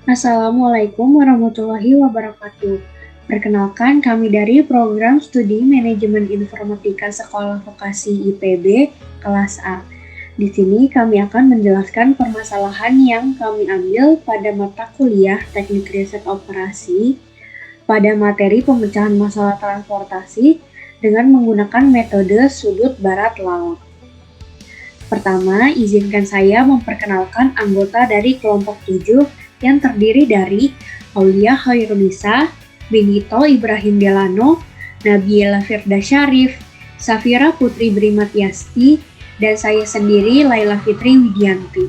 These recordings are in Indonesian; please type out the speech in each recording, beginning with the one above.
Assalamualaikum warahmatullahi wabarakatuh. Perkenalkan, kami dari Program Studi Manajemen Informatika Sekolah Vokasi IPB kelas A. Di sini kami akan menjelaskan permasalahan yang kami ambil pada mata kuliah Teknik Riset Operasi pada materi pemecahan masalah transportasi dengan menggunakan metode sudut barat laut. Pertama, izinkan saya memperkenalkan anggota dari kelompok 7 yang terdiri dari Aulia Khairunisa, Benito Ibrahim Delano, Nabila Firda Syarif, Safira Putri Brimatiasti, dan saya sendiri Laila Fitri Widianti.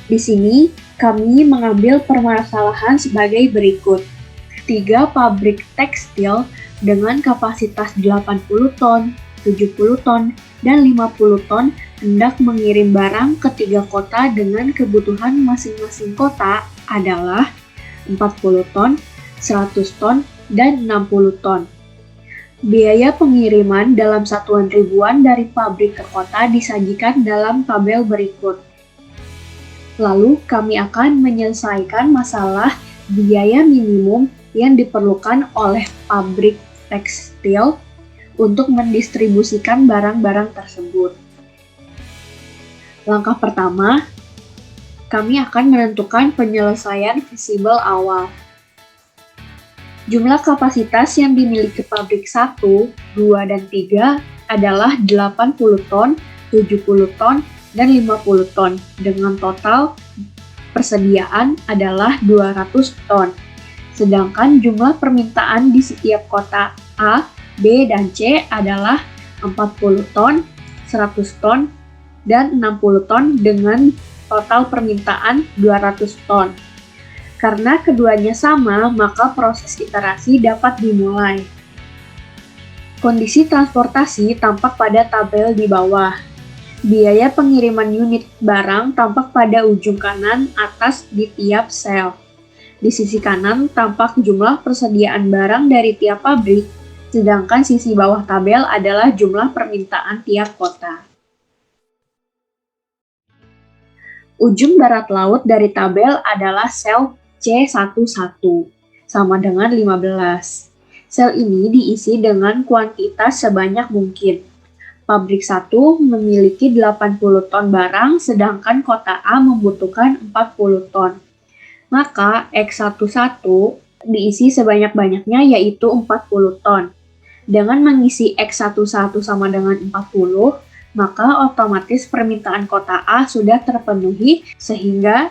Di sini, kami mengambil permasalahan sebagai berikut. 3 pabrik tekstil dengan kapasitas 80 ton, 70 ton, dan 50 ton hendak mengirim barang ke 3 kota dengan kebutuhan masing-masing kota adalah 40 ton, 100 ton, dan 60 ton. Biaya pengiriman dalam satuan ribuan dari pabrik ke kota disajikan dalam tabel berikut. Lalu kami akan menyelesaikan masalah biaya minimum yang diperlukan oleh pabrik tekstil untuk mendistribusikan barang-barang tersebut. Langkah pertama, kami akan menentukan penyelesaian visible awal. Jumlah kapasitas yang dimiliki pabrik 1, 2, dan 3 adalah 80 ton, 70 ton, dan 50 ton, dengan total persediaan adalah 200 ton. Sedangkan jumlah permintaan di setiap kota A, B, dan C adalah 40 ton, 100 ton, dan 60 ton dengan total permintaan 200 ton. Karena keduanya sama, maka proses iterasi dapat dimulai. Kondisi transportasi tampak pada tabel di bawah. Biaya pengiriman unit barang tampak pada ujung kanan atas di tiap sel. Di sisi kanan tampak jumlah persediaan barang dari tiap pabrik, sedangkan sisi bawah tabel adalah jumlah permintaan tiap kota. Ujung barat laut dari tabel adalah sel C11, sama dengan 15. Sel ini diisi dengan kuantitas sebanyak mungkin. Pabrik 1 memiliki 80 ton barang, sedangkan kota A membutuhkan 40 ton. Maka X11 diisi sebanyak-banyaknya yaitu 40 ton. Dengan mengisi X11 sama dengan 40, maka otomatis permintaan kota A sudah terpenuhi sehingga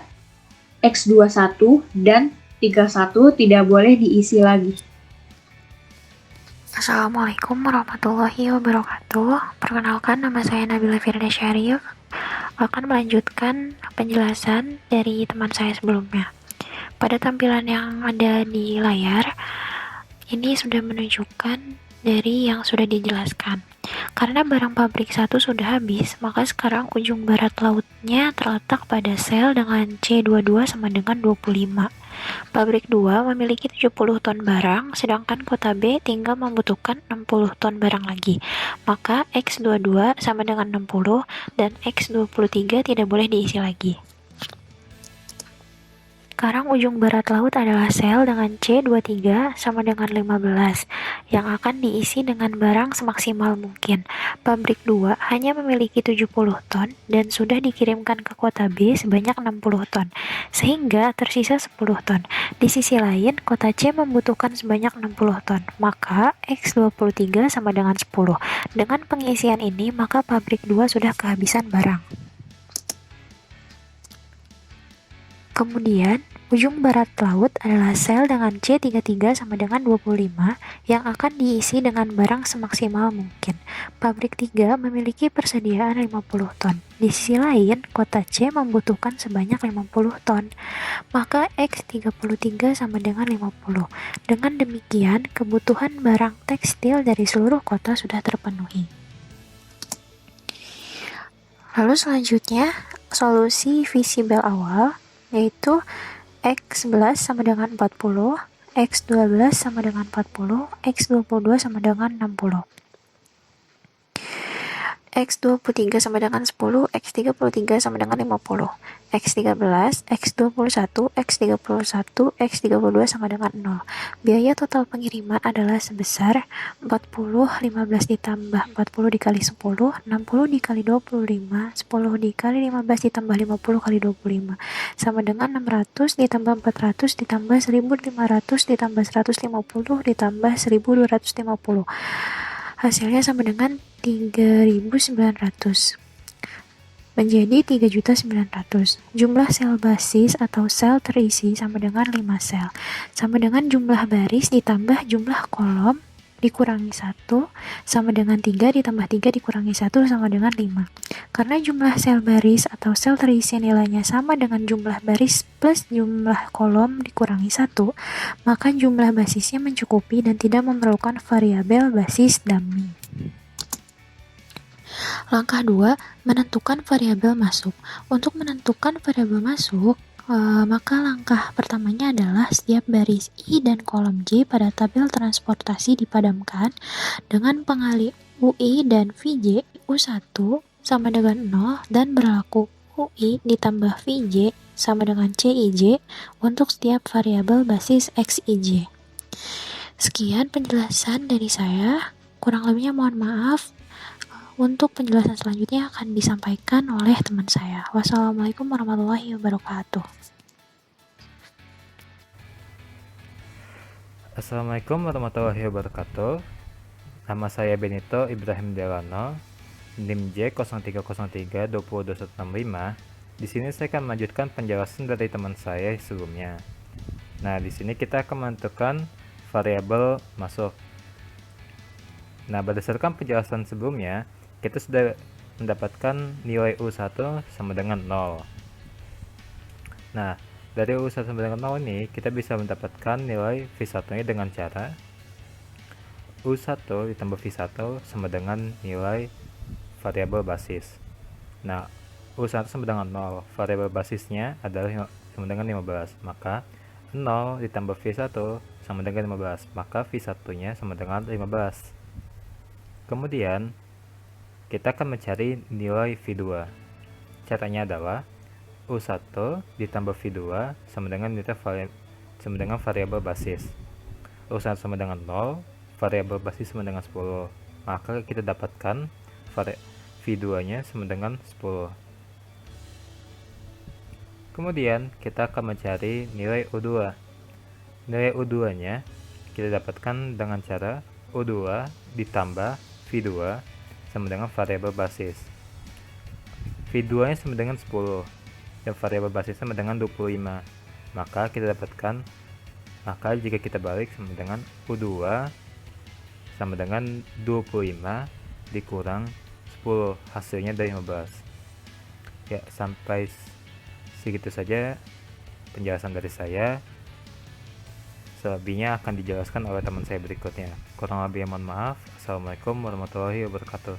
X21 dan 31 tidak boleh diisi lagi. Assalamualaikum warahmatullahi wabarakatuh. Perkenalkan, nama saya Nabila Firda Syarif. Akan melanjutkan penjelasan dari teman saya sebelumnya. Pada tampilan yang ada di layar, ini sudah menunjukkan dari yang sudah dijelaskan. Karena barang pabrik 1 sudah habis, maka sekarang ujung barat lautnya terletak pada sel dengan C22 sama dengan 25. Pabrik 2 memiliki 70 ton barang, sedangkan kota B tinggal membutuhkan 60 ton barang lagi. Maka X22 sama dengan 60 dan X23 tidak boleh diisi lagi. Sekarang ujung barat laut adalah sel dengan C23 sama dengan 15 yang akan diisi dengan barang semaksimal mungkin. Pabrik 2 hanya memiliki 70 ton dan sudah dikirimkan ke kota B sebanyak 60 ton, sehingga tersisa 10 ton. Di sisi lain, kota C membutuhkan sebanyak 60 ton, maka X23 sama dengan 10. Dengan pengisian ini, maka pabrik 2 sudah kehabisan barang. Kemudian, ujung barat laut adalah sel dengan C33 sama dengan 25 yang akan diisi dengan barang semaksimal mungkin. Pabrik 3 memiliki persediaan 50 ton. Di sisi lain, kota C membutuhkan sebanyak 50 ton. Maka X33 sama dengan 50. Dengan demikian, kebutuhan barang tekstil dari seluruh kota sudah terpenuhi. Lalu selanjutnya, solusi visible awal yaitu X11 sama dengan 40, X12 sama dengan 40, X22 sama dengan 60. X 23 sama dengan 10, X 33 sama dengan 50, X 13, X 21, X 31, X 32 sama dengan 0. Biaya total pengiriman adalah sebesar 40, 15 ditambah 40 dikali 10, 60 dikali 25, 10 dikali 15 ditambah 50 kali 25, sama dengan 600 ditambah 400 ditambah 1500 ditambah 150 ditambah 1250. Hasilnya sama dengan 3.900 menjadi 3.900. Jumlah sel basis atau sel terisi sama dengan 5 sel. Sama dengan jumlah baris ditambah jumlah kolom dikurangi 1 sama dengan 3 ditambah 3 dikurangi 1 sama dengan 5. Karena jumlah sel baris atau sel terisi nilainya sama dengan jumlah baris plus jumlah kolom dikurangi 1, maka jumlah basisnya mencukupi dan tidak memerlukan variabel basis dummy. Langkah 2, menentukan variabel masuk. Untuk menentukan variabel masuk, maka langkah pertamanya adalah setiap baris I dan kolom J pada tabel transportasi dipadamkan dengan pengali UI dan VJ U1 sama dengan 0 dan berlaku UI ditambah VJ sama dengan CIJ untuk setiap variabel basis XIJ. Sekian penjelasan dari saya, kurang lebihnya mohon maaf. Untuk penjelasan selanjutnya akan disampaikan oleh teman saya. Wassalamualaikum warahmatullahi wabarakatuh. Assalamualaikum warahmatullahi wabarakatuh. Nama saya Benito Ibrahim Delano, NIM J 0303-20165. Di sini saya akan melanjutkan penjelasan dari teman saya sebelumnya. Nah, di sini kita akan menentukan variabel masuk. Nah, berdasarkan penjelasan sebelumnya, kita sudah mendapatkan nilai U1 sama dengan 0. Nah, dari U1 sama dengan 0 ini, kita bisa mendapatkan nilai V1-nya dengan cara U1 ditambah V1 sama dengan nilai variabel basis. Nah, U1 sama dengan 0, variabel basisnya adalah sama dengan 15, maka 0 ditambah V1 sama dengan 15, maka V1-nya sama dengan 15. Kemudian, kita akan mencari nilai V2. Caranya adalah U1 ditambah V2 sama dengan variabel basis. U1 sama dengan 0, variabel basis sama dengan 10. Maka kita dapatkan V2-nya sama dengan 10. Kemudian, kita akan mencari nilai U2. Nilai U2-nya kita dapatkan dengan cara U2 ditambah V2 sama dengan variabel basis. V2 nya sama dengan 10 dan variabel basis sama dengan 25. Maka jika kita balik sama dengan U2 sama dengan 25 dikurang 10, hasilnya dari 15. Ya, sampai segitu saja penjelasan dari saya. Selebihnya akan dijelaskan oleh teman saya berikutnya. Kurang lebihnya mohon maaf. Assalamualaikum warahmatullahi wabarakatuh.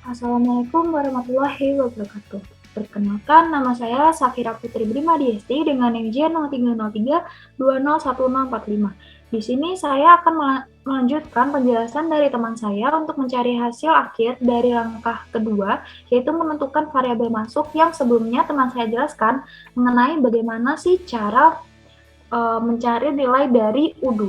Assalamualaikum warahmatullahi wabarakatuh. Perkenalkan, nama saya Safira Putri Brimadiesti dengan NIM J 0303-201045. Di sini saya akan melanjutkan penjelasan dari teman saya untuk mencari hasil akhir dari langkah kedua, yaitu menentukan variabel masuk yang sebelumnya teman saya jelaskan mengenai bagaimana sih cara mencari nilai dari U2.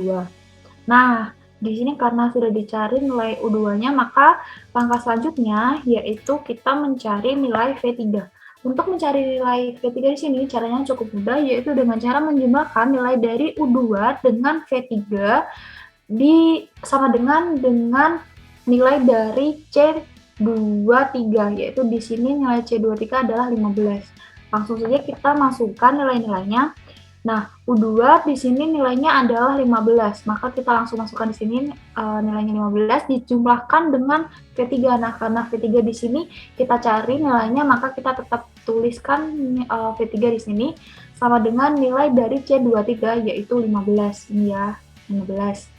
Nah, di sini karena sudah dicari nilai U2-nya, maka langkah selanjutnya yaitu kita mencari nilai V3. Untuk mencari nilai V3 di sini caranya cukup mudah, yaitu dengan cara menjumlahkan nilai dari U2 dengan V3 sama dengan nilai dari C23, yaitu di sini nilai C23 adalah 15. Langsung saja kita masukkan nilai-nilainya. Nah, U2 di sini nilainya adalah 15, maka kita langsung masukkan di sini nilainya 15 dijumlahkan dengan V3. Nah, karena V3 di sini kita cari nilainya, maka kita tetap tuliskan V3 di sini sama dengan nilai dari C23 yaitu 15. Ini ya, 15.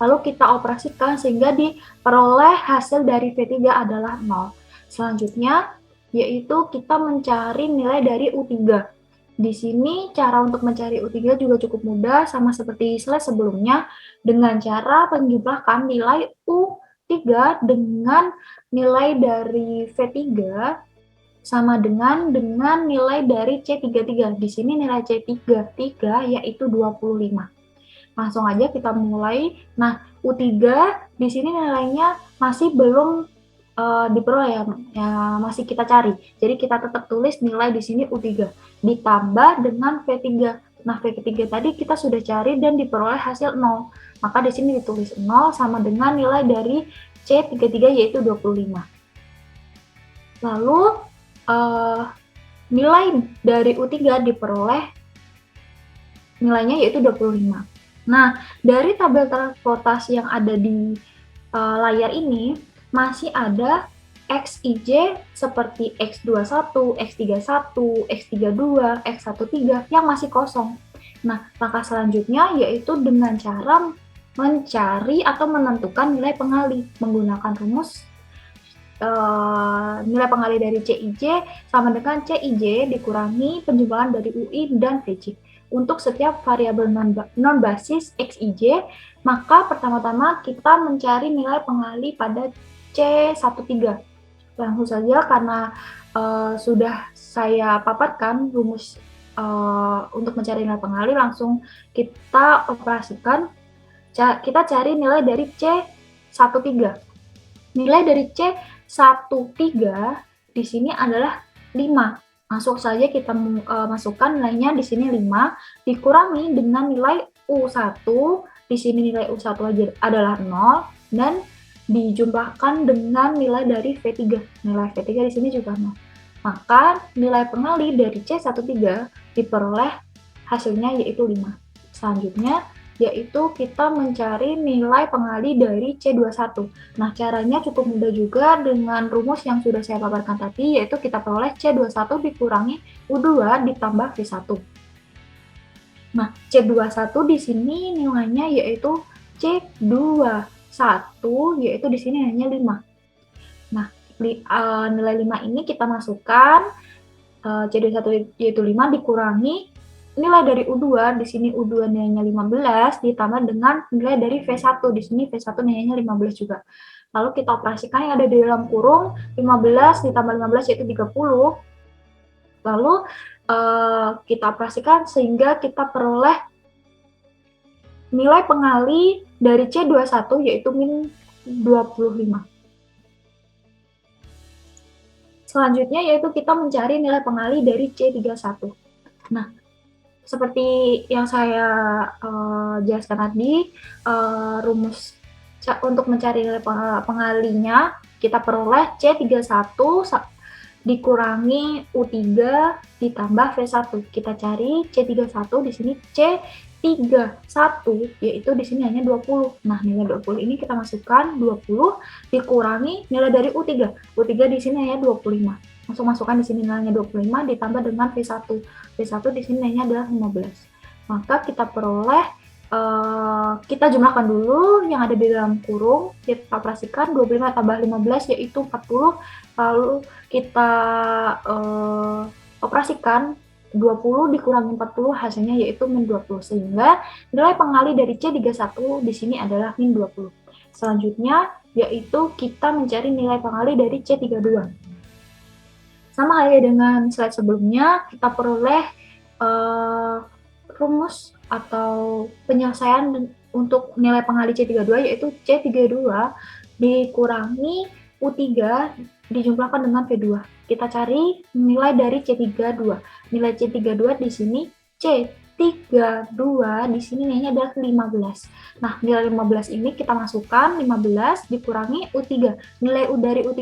Lalu kita operasikan sehingga diperoleh hasil dari V3 adalah 0. Selanjutnya yaitu kita mencari nilai dari U3. Di sini cara untuk mencari U3 juga cukup mudah, sama seperti slide sebelumnya, dengan cara menjumlahkan nilai U 3 dengan nilai dari V3 sama dengan nilai dari C33. Di sini nilai C33 yaitu 25. Langsung aja kita mulai. Nah, U3 di sini nilainya masih belum diperoleh ya, masih kita cari. Jadi kita tetap tulis nilai di sini U3 ditambah dengan V3. Nah, V3 tadi kita sudah cari dan diperoleh hasil 0. Maka di sini ditulis 0 sama dengan nilai dari C33 yaitu 25. Lalu nilai dari U3 diperoleh nilainya yaitu 25. Nah, dari tabel transportasi yang ada di layar ini masih ada XIJ seperti X21, X31, X32, X13 yang masih kosong. Nah, langkah selanjutnya yaitu dengan cara mencari atau menentukan nilai pengali menggunakan rumus nilai pengali dari CIJ sama dengan CIJ dikurangi penjumlahan dari UI dan VJ. Untuk setiap variabel non-basis XIJ, maka pertama-tama kita mencari nilai pengali pada C13. Langsung saja karena sudah saya paparkan rumus untuk mencari nilai pengali, langsung kita operasikan. Kita cari nilai dari C13. Nilai dari C13 di sini adalah 5. Langsung saja kita masukkan nilainya di sini 5 dikurangi dengan nilai U1. Di sini nilai U1 adalah 0 dan dijumlahkan dengan nilai dari V3. Nilai V3 di sini juga 0. Maka nilai pengali dari C13 diperoleh hasilnya yaitu 5. Selanjutnya yaitu kita mencari nilai pengali dari C21. Nah, caranya cukup mudah juga dengan rumus yang sudah saya paparkan tadi, yaitu kita peroleh C21 dikurangi U2 ditambah V1. Nah, C21 di sini nilainya yaitu C21, yaitu di sini hanya 5. Nah, nilai 5 ini kita masukkan, C21 yaitu 5 dikurangi nilai dari U2, di sini U2 nilainya 15 ditambah dengan nilai dari V1, di sini V1 nilainya 15 juga. Lalu kita operasikan yang ada di dalam kurung 15 ditambah 15 yaitu 30. Lalu kita operasikan sehingga kita peroleh nilai pengali dari C21 yaitu min 25. Selanjutnya yaitu kita mencari nilai pengali dari C31. Nah, seperti yang saya jelaskan tadi, rumus untuk mencari nilai pengalinya, kita peroleh C31 dikurangi U3 ditambah V1. Kita cari C31 di sini C31 yaitu di sini hanya 20. Nah, nilai 20 ini kita masukkan 20 dikurangi nilai dari U3. U3 di sini hanya 25. Langsung masukkan di sini nilainya 25 ditambah dengan V1. V1 di sini nilainya adalah 15. Maka kita peroleh, kita jumlahkan dulu yang ada di dalam kurung, kita operasikan 25 tambah 15 yaitu 40, lalu kita operasikan 20 dikurangi 40 hasilnya yaitu min 20, sehingga nilai pengali dari C31 di sini adalah min 20. Selanjutnya yaitu kita mencari nilai pengali dari C32. Sama halnya dengan slide sebelumnya, kita peroleh rumus atau penyelesaian untuk nilai pengali C32 yaitu C32 dikurangi U3 dijumlahkan dengan V2. Kita cari nilai dari C32. Nilai C32 di sini C32 di sini nilainya adalah 15. Nah, nilai 15 ini kita masukkan 15 dikurangi U3. Nilai U dari U3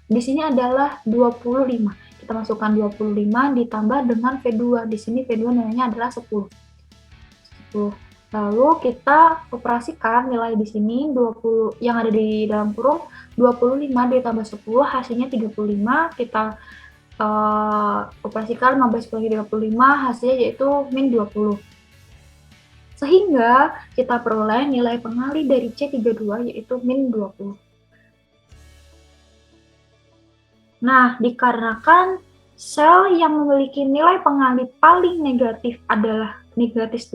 di sini adalah 25. Kita masukkan 25 ditambah dengan V2. Di sini V2 nilainya adalah 10. Lalu kita operasikan nilai di sini 20 yang ada di dalam kurung 25 ditambah 10 hasilnya 35. Kita operasikan 15 kurangi 35 hasilnya yaitu min 20. Sehingga kita peroleh nilai pengali dari C32 yaitu min 20. Nah, dikarenakan sel yang memiliki nilai pengali paling negatif adalah negatif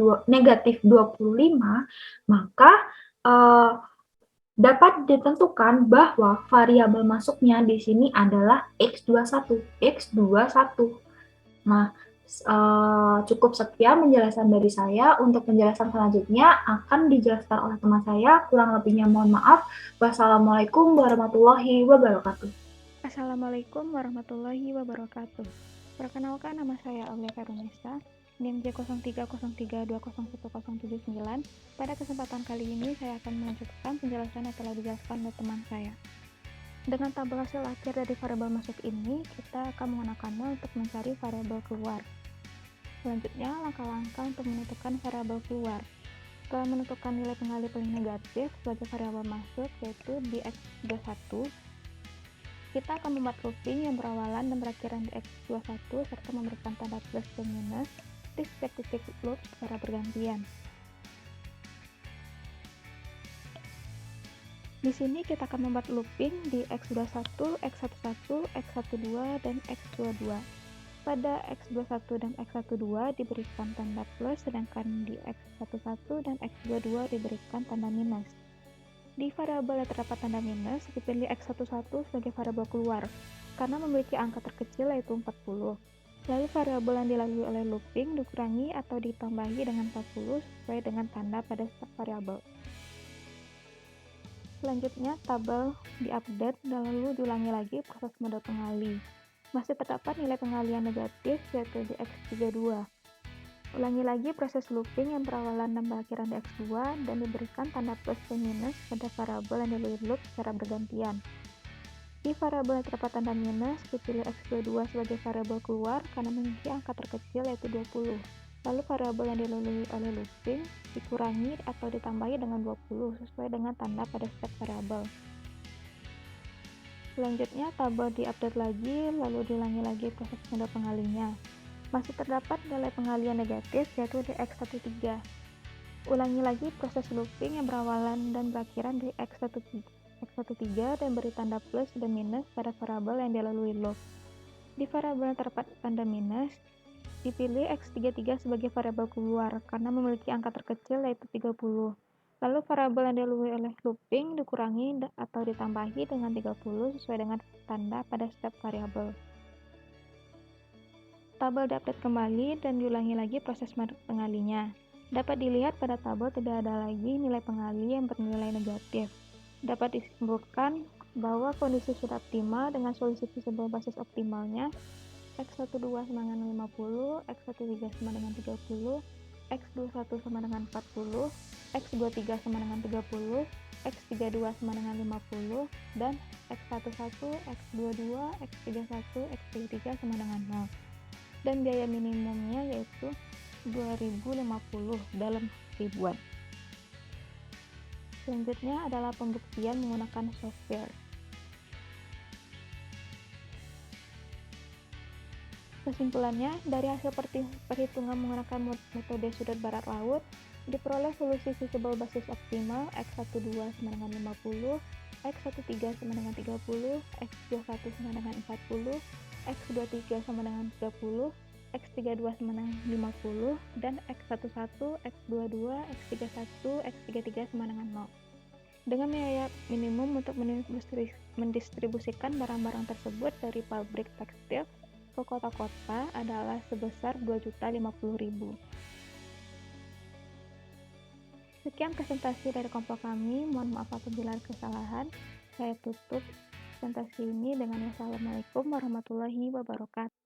25, maka Dapat ditentukan bahwa variabel masuknya di sini adalah X21. X21. Nah, cukup sekian penjelasan dari saya. Untuk penjelasan selanjutnya akan dijelaskan oleh teman saya. Kurang lebihnya mohon maaf. Wassalamualaikum warahmatullahi wabarakatuh. Assalamualaikum warahmatullahi wabarakatuh. Perkenalkan, nama saya Aulia Karunesa, NIM J0303201079. Pada kesempatan kali ini saya akan melanjutkan penjelasan yang telah dijelaskan oleh teman saya. Dengan tabel hasil akhir dari variabel masuk ini, kita akan menggunakannya untuk mencari variabel keluar. Selanjutnya, langkah-langkah untuk menentukan variabel keluar. Setelah menentukan nilai pengali paling negatif sebagai variabel masuk, yaitu di X21, kita akan membuat looping yang berawalan dan berakhiran di X21 serta memberikan tanda plus dan minus di setiap titik loop secara bergantian. Di sini kita akan membuat looping di X21, X11, X12, dan X22. Pada X21 dan X12 diberikan tanda plus, sedangkan di X11 dan X22 diberikan tanda minus. Di variabel yang terdapat tanda minus, dipilih X11 sebagai variabel keluar, karena memiliki angka terkecil yaitu 40. Lalu variabel yang dilalui oleh looping dikurangi atau ditambahi dengan 40 sesuai dengan tanda pada setiap variabel. Selanjutnya, tabel diupdate dan lalu diulangi lagi proses mode pengali. Masih terdapat nilai pengalian negatif yaitu di X32. Ulangi lagi proses looping yang berawalan dan berakhiran di X2 dan diberikan tanda plus dan minus pada variabel yang dilalui loop secara bergantian. Di variabel yang terdapat tanda minus, dipilih X22 sebagai variabel keluar karena memiliki angka terkecil yaitu 20. Lalu variabel yang dilalui oleh looping dikurangi atau ditambahi dengan 20 sesuai dengan tanda pada setiap variabel. Selanjutnya, tabel diupdate lagi, lalu diulangi lagi proses mode pengalinya. Masih terdapat nilai pengalian negatif yaitu di X13. Ulangi lagi proses looping yang berawalan dan berakhiran di X13 dan beri tanda plus dan minus pada variabel yang dilalui loop. Di variabel yang terdapat tanda minus, dipilih X33 sebagai variabel keluar karena memiliki angka terkecil yaitu 30. Lalu variabel yang dilalui oleh looping dikurangi atau ditambahi dengan 30 sesuai dengan tanda pada setiap variabel. Tabel diupdate kembali dan diulangi lagi proses pengalinya. Dapat dilihat pada tabel tidak ada lagi nilai pengali yang bernilai negatif. Dapat disimpulkan bahwa kondisi sudah optimal dengan solusi visible basis optimalnya X12 sama dengan 50, X13 sama dengan 30, X21 sama dengan 40, X23 sama dengan 30, X32 sama dengan 50, dan X11, X22, X31, X33 sama dengan 0. Dan biaya minimumnya yaitu 2050 dalam ribuan. Selanjutnya adalah pembuktian menggunakan software. Kesimpulannya, dari hasil perhitungan menggunakan metode sudut barat laut, diperoleh solusi visible basis optimal X12 sama dengan 50, X13 sama dengan 30, X21 sama dengan 40, X23 sama dengan 30, X32 sama dengan 50, dan X11, X22, X31, X33 sama dengan 0. Dengan biaya minimum untuk mendistribusikan barang-barang tersebut dari pabrik tekstil ke kota-kota adalah sebesar 2.050.000. Sekian presentasi dari kelompok kami. Mohon maaf apabila ada kesalahan. Saya tutup presentasi ini dengan wassalamualaikum warahmatullahi wabarakatuh.